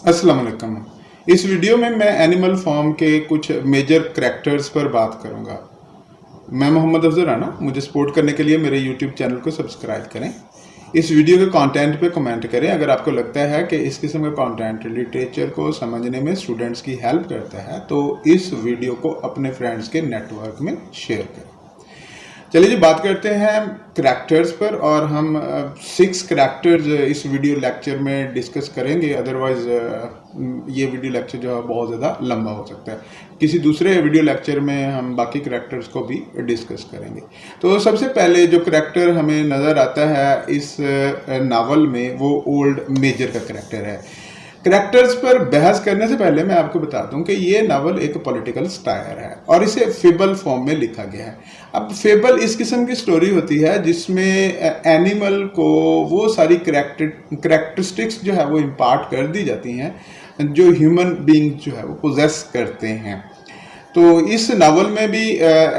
अस्सलाम वालेकुम। इस वीडियो में मैं एनिमल फॉर्म के कुछ मेजर करैक्टर्स पर बात करूंगा। मैं मोहम्मद अफजल राना। मुझे सपोर्ट करने के लिए मेरे यूट्यूब चैनल को सब्सक्राइब करें। इस वीडियो के कंटेंट पे कमेंट करें अगर आपको लगता है कि इस किस्म का कंटेंट लिटरेचर को समझने में स्टूडेंट्स की हेल्प करता है तो इस वीडियो को अपने फ्रेंड्स के नेटवर्क में शेयर करें। चलिए जी, बात करते हैं करैक्टर्स पर और हम 6 करैक्टर्स इस वीडियो लेक्चर में डिस्कस करेंगे। अदरवाइज ये वीडियो लेक्चर जो है बहुत ज़्यादा लंबा हो सकता है। किसी दूसरे वीडियो लेक्चर में हम बाकी करैक्टर्स को भी डिस्कस करेंगे। तो सबसे पहले जो करैक्टर हमें नज़र आता है इस नावल में वो ओल्ड मेजर का करैक्टर है। करैक्टर्स पर बहस करने से पहले मैं आपको बता दूं कि ये नावल एक पॉलिटिकल स्टायर है और इसे फेबल फॉर्म में लिखा गया है। अब फेबल इस किस्म की स्टोरी होती है जिसमें एनिमल को वो सारी करैक्टरिस्टिक्स जो है वो इम्पार्ट कर दी जाती हैं जो ह्यूमन बीइंग जो है वो पोजेस करते हैं। तो इस नावल में भी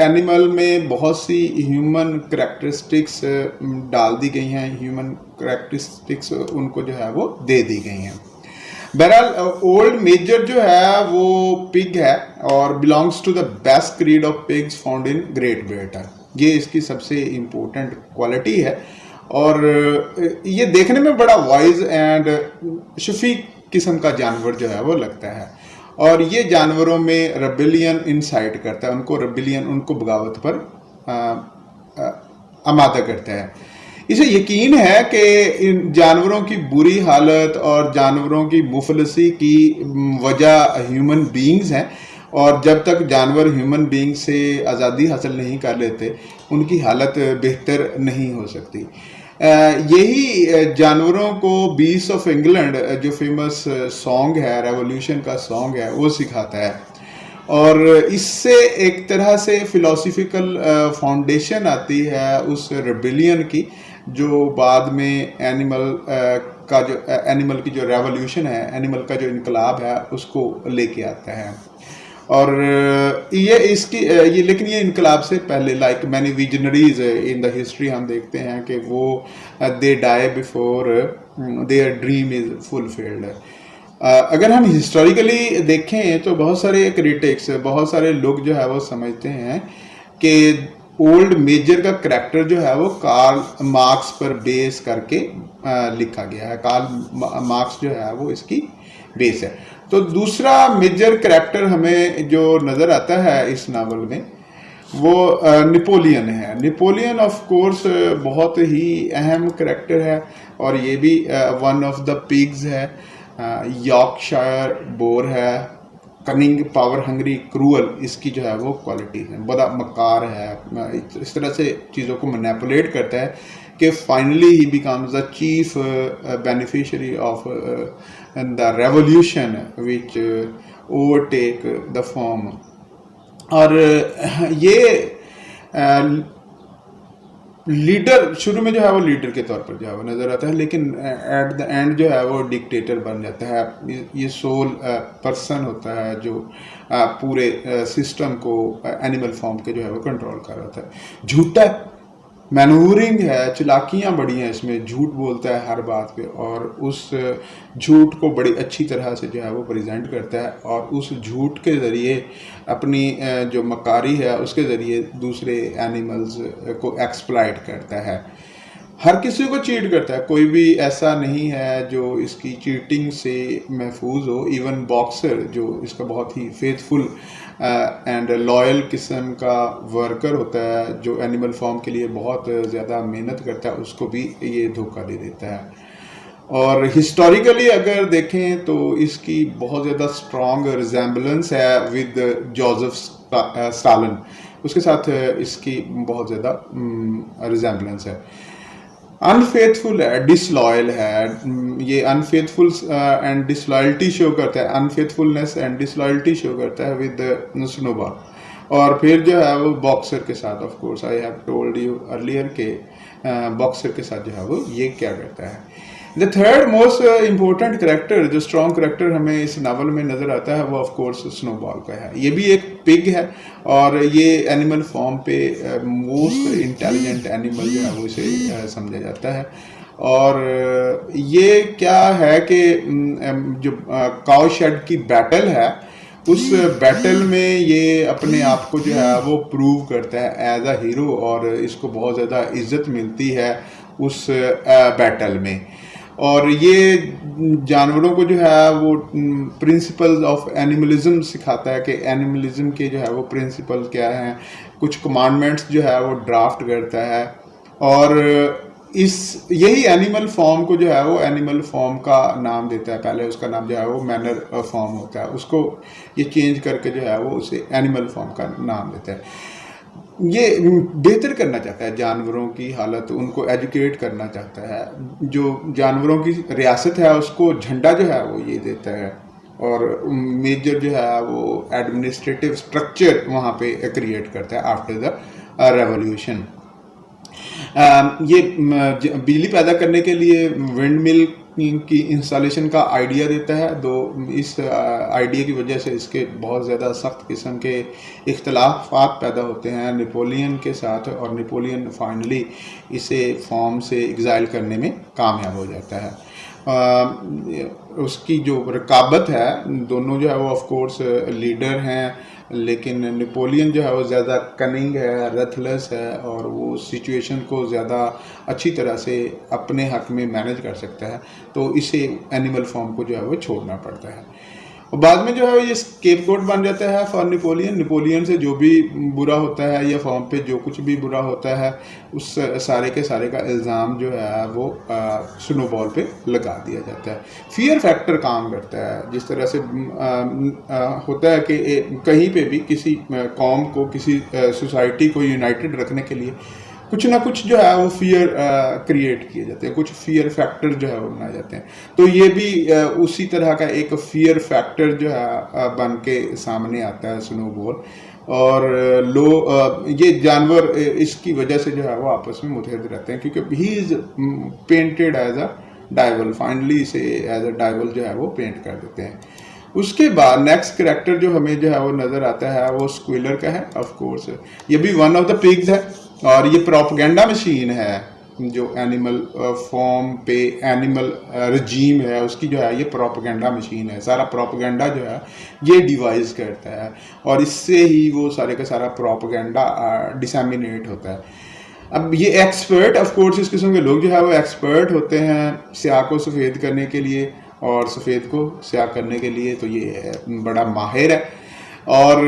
एनिमल में बहुत सी ह्यूमन करैक्टरिस्टिक्स डाल दी गई हैं। ह्यूमन करैक्टरिस्टिक्स उनको जो है वो दे दी गई हैं। बहरहाल ओल्ड मेजर जो है वो पिग है और belongs to the best creed of pigs found in Great Britain. ये इसकी सबसे इम्पोर्टेंट क्वालिटी है और ये देखने में बड़ा वाइज एंड शफीक किस्म का जानवर जो है वो लगता है और ये जानवरों में रेबेलियन इंसाइट करता है, उनको बगावत पर आमादा करता है। इसे यकीन है कि इन जानवरों की बुरी हालत और जानवरों की मुफलसी की वजह ह्यूमन बीइंग्स हैं और जब तक जानवर ह्यूमन बीइंग से आज़ादी हासिल नहीं कर लेते उनकी हालत बेहतर नहीं हो सकती। यही जानवरों को बीस्ट ऑफ इंग्लैंड जो फेमस सॉन्ग है, रेवोल्यूशन का सॉन्ग है, वो सिखाता है और इससे एक तरह से फिलोसफिकल फाउंडेशन आती है उस रेबेलियन की जो बाद में एनिमल की जो रेवोल्यूशन है, एनिमल का जो इनकलाब है उसको लेके आता है। और लेकिन ये इनकलाब से पहले like many visionaries in the history हम देखते हैं कि वो they die before their dream is fulfilled. अगर हम हिस्टोरिकली देखें तो बहुत सारे क्रिटिक्स, बहुत सारे लोग जो है वो समझते हैं कि ओल्ड मेजर का करैक्टर जो है वो कार्ल मार्क्स पर बेस करके लिखा गया है। कार्ल मार्क्स जो है वो इसकी बेस है। तो दूसरा मेजर करैक्टर हमें जो नज़र आता है इस नावल में वो नेपोलियन है। नेपोलियन ऑफ कोर्स बहुत ही अहम करैक्टर है और ये भी वन ऑफ द पिग्स है। यॉर्कशायर बोर है, कनिंग, पावर हंग्री, क्रूअल इसकी जो है वो क्वालिटी है। बड़ा मकार है, इस तरह से चीज़ों को मैनिपुलेट करता है कि finally he becomes the chief beneficiary of the revolution which overtake the farm. और ये लीडर शुरू में जो है वो लीडर के तौर पर जो है वो नज़र आता है, लेकिन एट द एंड जो है वो डिक्टेटर बन जाता है। ये सोल पर्सन होता है जो पूरे सिस्टम को एनिमल फॉर्म के जो है वो कंट्रोल कर रहा था। झूठा मैनूवरिंग है, चालाकियाँ बड़ी हैं इसमें, झूठ बोलता है हर बात पे और उस झूठ को बड़ी अच्छी तरह से जो है वो प्रेजेंट करता है और उस झूठ के ज़रिए अपनी जो मकारी है उसके ज़रिए दूसरे एनिमल्स को एक्सप्लॉइट करता है। हर किसी को चीट करता है, कोई भी ऐसा नहीं है जो इसकी चीटिंग से महफूज हो। इवन बॉक्सर जो इसका बहुत ही फेथफुल एंड लॉयल किस्म का वर्कर होता है जो एनिमल फॉर्म के लिए बहुत ज़्यादा मेहनत करता है, उसको भी ये धोखा दे देता है। और हिस्टोरिकली अगर देखें तो इसकी बहुत ज़्यादा स्ट्रॉन्ग रिजेम्बलेंस है विद जोसेफ स्टालिन, उसके साथ इसकी बहुत ज़्यादा रिजेम्बलेंस है। अनफेथफुल है, डिसलॉयल है, ये अनफेथफुल एंड डिसलॉयल्टी शो करता है, अनफेथफुलनेस एंड डिसलॉयल्टी शो करता है विद स्नोबॉल। और फिर जो है वो बॉक्सर के साथ, of course I have told you earlier के बॉक्सर के साथ जो है वो ये क्या करता है। The third most important character, जो स्ट्रॉन्ग करेक्टर हमें इस नावल में नज़र आता है, वो ऑफ कोर्स स्नोबॉल का है। ये भी एक पिग है और ये एनिमल फॉर्म पे मोस्ट इंटेलिजेंट एनिमल जो है वो इसे समझा जाता है। और ये क्या है कि जो काउ शेड की बैटल है, उस बैटल में ये अपने आप को जो है वो प्रूव करता है एज अ हीरो, और इसको बहुत ज़्यादा इज्जत मिलती है उस बैटल में। और ये जानवरों को जो है वो प्रिंसिपल्स ऑफ एनिमलिज्म सिखाता है कि एनिमलिज्म के जो है वो प्रिंसिपल क्या हैं, कुछ कमांडमेंट्स जो है वो ड्राफ्ट करता है। और यही एनिमल फॉर्म को जो है वो एनिमल फॉर्म का नाम देता है। पहले उसका नाम जो है वो मैनर फॉर्म होता है, उसको ये चेंज करके जो है वो उसे एनिमल फॉर्म का नाम देता है। ये बेहतर करना चाहता है जानवरों की हालत, उनको एजुकेट करना चाहता है। जो जानवरों की रियासत है उसको झंडा जो है वो ये देता है, और मेजर जो है वो एडमिनिस्ट्रेटिव स्ट्रक्चर वहाँ पे क्रिएट करता है आफ्टर द रेवोल्यूशन। ये बिजली पैदा करने के लिए विंड मिल की इंस्टॉलेशन का आइडिया देता है। इस आइडिया की वजह से इसके बहुत ज़्यादा सख्त किस्म के इख्तलाफात पैदा होते हैं नेपोलियन के साथ, और नेपोलियन फाइनली इसे फॉर्म से एग्जाइल करने में कामयाब हो जाता है। उसकी जो रकाबत है, दोनों जो है वो ऑफ कोर्स लीडर हैं, लेकिन नेपोलियन जो है वो ज़्यादा कनिंग है, रथलेस है, और वो सिचुएशन को ज़्यादा अच्छी तरह से अपने हक में मैनेज कर सकता है, तो इसे एनिमल फॉर्म को जो है वो छोड़ना पड़ता है। और बाद में जो है ये स्केपगोट बन जाता है फॉर नेपोलियन से जो भी बुरा होता है या फॉर्म पे जो कुछ भी बुरा होता है, उस सारे के सारे का इल्ज़ाम जो है वो स्नोबॉल पे लगा दिया जाता है। फियर फैक्टर काम करता है, जिस तरह से होता है कि कहीं पे भी किसी कौम को, किसी सोसाइटी को यूनाइटेड रखने के लिए कुछ ना कुछ जो है वो फियर क्रिएट किए जाते हैं, कुछ फियर फैक्टर जो है वो बनाए जाते हैं। तो ये भी उसी तरह का एक फियर फैक्टर जो है बन के सामने आता है स्नोबॉल। और ये जानवर इसकी वजह से जो है वो आपस में मुतहद रहते हैं, क्योंकि he is painted as a devil. Finally इसे एज अ डाइवल जो है वो पेंट कर देते हैं। उसके बाद नेक्स्ट कैरेक्टर जो हमें जो है वो नज़र आता है वो स्क्विलर का है। ऑफ कोर्स ये भी वन ऑफ द पिग्स है, और ये प्रोपेगेंडा मशीन है जो एनिमल फॉर्म पे एनिमल रजीम है उसकी जो है ये प्रोपेगेंडा मशीन है। सारा प्रोपेगेंडा जो है ये डिवाइस करता है, और इससे ही वो सारे का सारा प्रोपेगेंडा डिसैमिनेट होता है। अब ये एक्सपर्ट, ऑफ कोर्स इस किस्म के लोग जो है वो एक्सपर्ट होते हैं स्याह को सफ़ेद करने के लिए और सफ़ेद को स्याह करने के लिए, तो ये बड़ा माहिर है और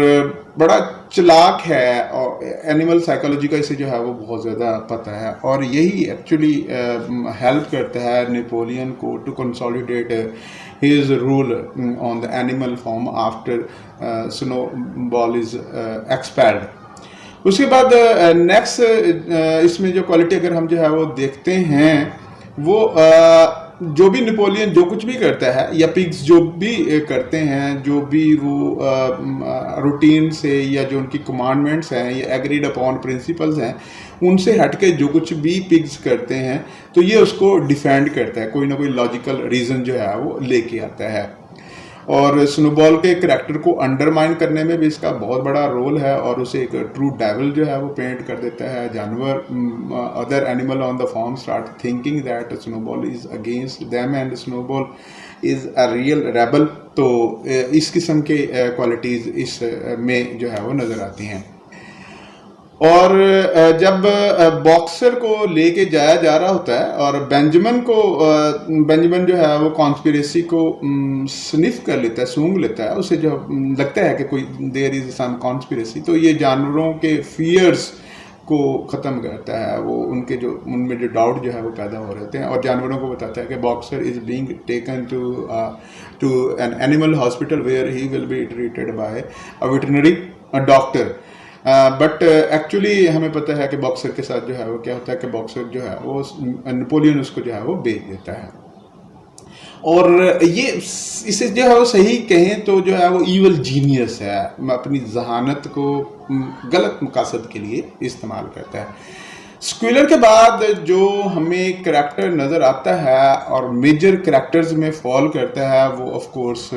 बड़ा चालाक है, और एनिमल साइकोलॉजी का इसे जो है वो बहुत ज़्यादा पता है। और यही एक्चुअली हेल्प करता है नेपोलियन को to consolidate his rule on the animal farm after Snowball is expelled. उसके बाद नेक्स्ट इसमें जो क्वालिटी अगर हम जो है वो देखते हैं, वो जो भी नेपोलियन जो कुछ भी करता है या पिग्स जो भी करते हैं, जो भी वो रूटीन से या जो उनकी कमांडमेंट्स हैं या एग्रीड अपॉन प्रिंसिपल्स हैं, उनसे हटके जो कुछ भी पिग्स करते हैं तो ये उसको डिफेंड करता है, कोई ना कोई लॉजिकल रीज़न जो है वो लेके आता है। और स्नोबॉल के करैक्टर को अंडरमाइन करने में भी इसका बहुत बड़ा रोल है, और उसे एक ट्रू डेविल जो है वो पेंट कर देता है। जानवर other animal on the form start thinking that snowball is against them and snowball is a real rebel. तो इस किस्म के क्वालिटीज़ इस में जो है वो नज़र आती हैं। और जब बॉक्सर को लेके जाया जा रहा होता है और बेंजामिन जो है वो कॉन्स्पिरेसी को स्निफ कर लेता है, सूंघ लेता है, उसे जो लगता है कि कोई देयर इज सम कॉन्स्पिरेसी, तो ये जानवरों के फियर्स को ख़त्म करता है। वो उनमें जो डाउट जो है वो पैदा हो रहे थे, और जानवरों को बताता है कि Boxer is being taken to an animal hospital where he will be treated by a veterinary doctor. But actually हमें पता है कि बॉक्सर के साथ जो है वो क्या होता है कि बॉक्सर जो है वो नेपोलियन उसको जो है वो बेच देता है। और ये इसे जो है वो सही कहें तो जो है वो ईवल जीनियस है, अपनी जहानत को गलत मकासद के लिए इस्तेमाल करता है। स्क्विलर के बाद जो हमें करैक्टर नज़र आता है और मेजर करैक्टर्स में फॉल करता है वो ऑफ कोर्स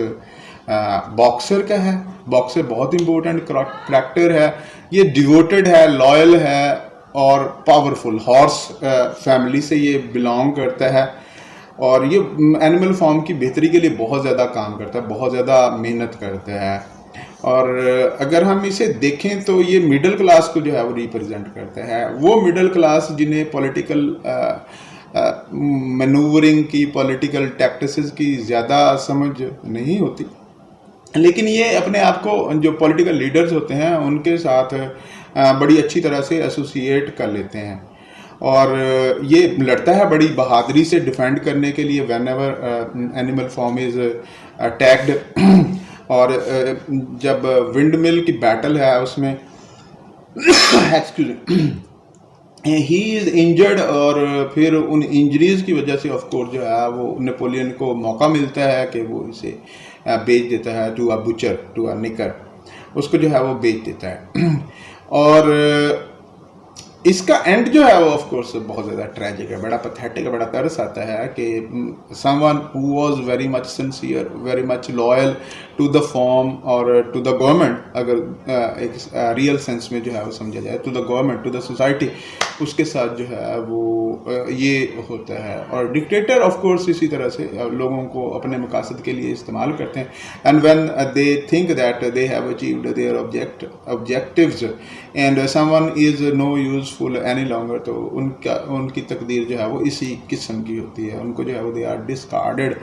बॉक्सर का है। बॉक्सर बहुत इंपॉर्टेंट करैक्टर है। ये डिवोटेड है, लॉयल है और पावरफुल हॉर्स फैमिली से ये बिलोंग करता है और ये एनिमल फॉर्म की बेहतरी के लिए बहुत ज़्यादा काम करता है, बहुत ज़्यादा मेहनत करता है। और अगर हम इसे देखें तो ये मिडिल क्लास को जो है वो रिप्रेजेंट करता है। वो मिडिल क्लास जिन्हें पॉलिटिकल मैनूवरिंग की, पॉलिटिकल टैक्टिक्स की ज़्यादा समझ नहीं होती, लेकिन ये अपने आप को जो पॉलिटिकल लीडर्स होते हैं उनके साथ बड़ी अच्छी तरह से एसोसिएट कर लेते हैं और ये लड़ता है बड़ी बहादुरी से डिफेंड करने के लिए when ever animal form is attacked. और जब विंड मिल की बैटल है उसमें ही इज इंजर्ड और फिर उन इंजरीज की वजह से ऑफ कोर्स जो है वो नेपोलियन को मौका मिलता है कि वो इसे बेच देता है to a butcher, to a knacker, उसको जो है वो बेच देता है। और इसका एंड जो है वो ऑफ कोर्स बहुत ज़्यादा ट्रेजिक है, बड़ा पैथेटिक है, बड़ा तरस आता है कि someone who was very much sincere, very much loyal to the farm और टू द गवर्नमेंट, अगर एक रियल सेंस में जो है वो समझा जाए, to the government, to the society, उसके साथ जो है वो ये होता है। और डिक्टेटर ऑफ कोर्स इसी तरह से लोगों को अपने मकासद के लिए इस्तेमाल करते हैं and when they think that they have achieved their objectives and someone is no useful any longer, तो उनकी तकदीर जो है वो इसी किस्म की होती है। उनको जो है वो दे आर डिस्कार्डेड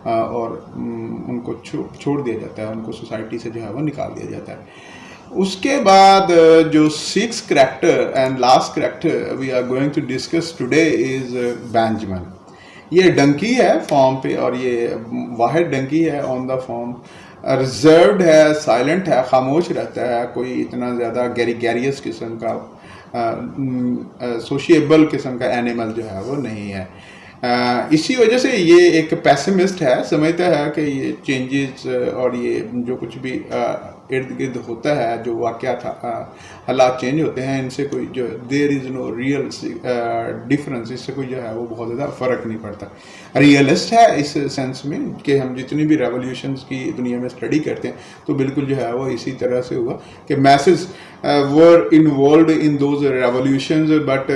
और उनको छोड़ दिया जाता है, उनको सोसाइटी से जो है वो निकाल दिया जाता है। उसके बाद जो six character and last character we are going to discuss today is Benjamin. ये डंकी है फॉर्म पे और ये वाहिद डंकी है ऑन द फॉर्म। रिजर्व्ड है, साइलेंट है, खामोश रहता है, कोई इतना ज़्यादा गैरिगेरियस किस्म का सोशिएबल किस्म का एनिमल जो है वो नहीं है। इसी वजह से ये एक पैसिमिस्ट है, समझता है कि ये चेंजेस और ये जो कुछ भी इर्द गिर्द होता है, जो वाक़यात हालात चेंज होते हैं, इनसे कोई जो there is no real difference, इससे कोई जो है वो बहुत ज़्यादा फ़र्क नहीं पड़ता। रियलिस्ट है इस सेंस में कि हम जितनी भी रेवोल्यूशंस की दुनिया में स्टडी करते हैं तो बिल्कुल जो है वो इसी तरह से हुआ कि message were involve in those revolutions, but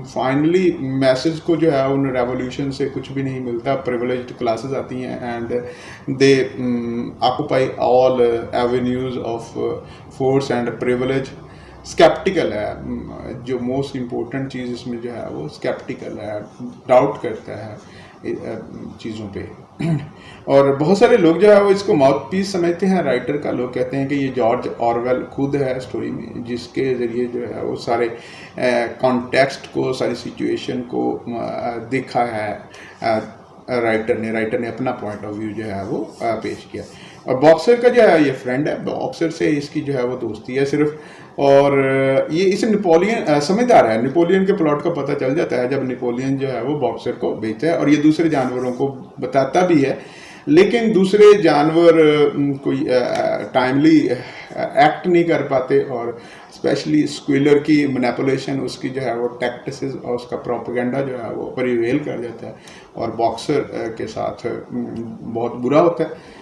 finally message को जो है उन रेवोल्यूशन से कुछ भी नहीं मिलता। प्रिविलेज्ड क्लासेस आती हैं and they occupy all avenues of force and privilege. Sceptical है, जो मोस्ट इम्पोर्टेंट चीज़ इसमें जो है वो स्केप्टिकल है, डाउट करता है चीज़ों पे। और बहुत सारे लोग जो है वो इसको माउथ पीस समझते हैं राइटर का। लोग कहते हैं कि ये जॉर्ज ऑरवेल खुद है स्टोरी में, जिसके ज़रिए जो है वो सारे कॉन्टेक्स्ट को, सारी सिचुएशन को देखा है राइटर ने अपना पॉइंट ऑफ व्यू जो है वो पेश किया। और बॉक्सर का जो है ये फ्रेंड है, बॉक्सर से इसकी जो है वो दोस्ती है सिर्फ। और ये इसे नेपोलियन समझदार है, नेपोलियन के प्लॉट का पता चल जाता है जब नेपोलियन जो है वो बॉक्सर को बेचता है और ये दूसरे जानवरों को बताता भी है, लेकिन दूसरे जानवर कोई टाइमली एक्ट नहीं कर पाते और स्पेशली स्क्विलर की मैनिपुलेशन, उसकी जो है वो टैक्टिक्स और उसका प्रोपेगेंडा जो है वो प्रिवेल कर जाता है और बॉक्सर के साथ बहुत बुरा होता है।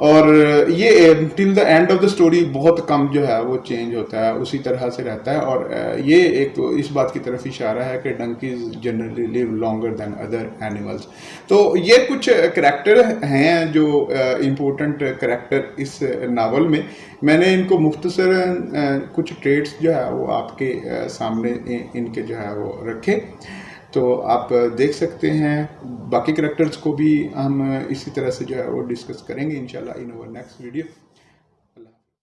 और ये till the end of the story बहुत कम जो है वो चेंज होता है, उसी तरह से रहता है। और ये एक तो इस बात की तरफ इशारा है कि donkeys generally live longer than other animals. तो ये कुछ करैक्टर हैं जो इम्पोर्टेंट करैक्टर इस नावल में। मैंने इनको मुख्तसर कुछ ट्रेड्स जो है वो आपके सामने इनके जो है वो रखे, तो आप देख सकते हैं। बाकी करैक्टर्स को भी हम इसी तरह से जो है वो डिस्कस करेंगे इंशाल्लाह इन अवर नेक्स्ट वीडियो।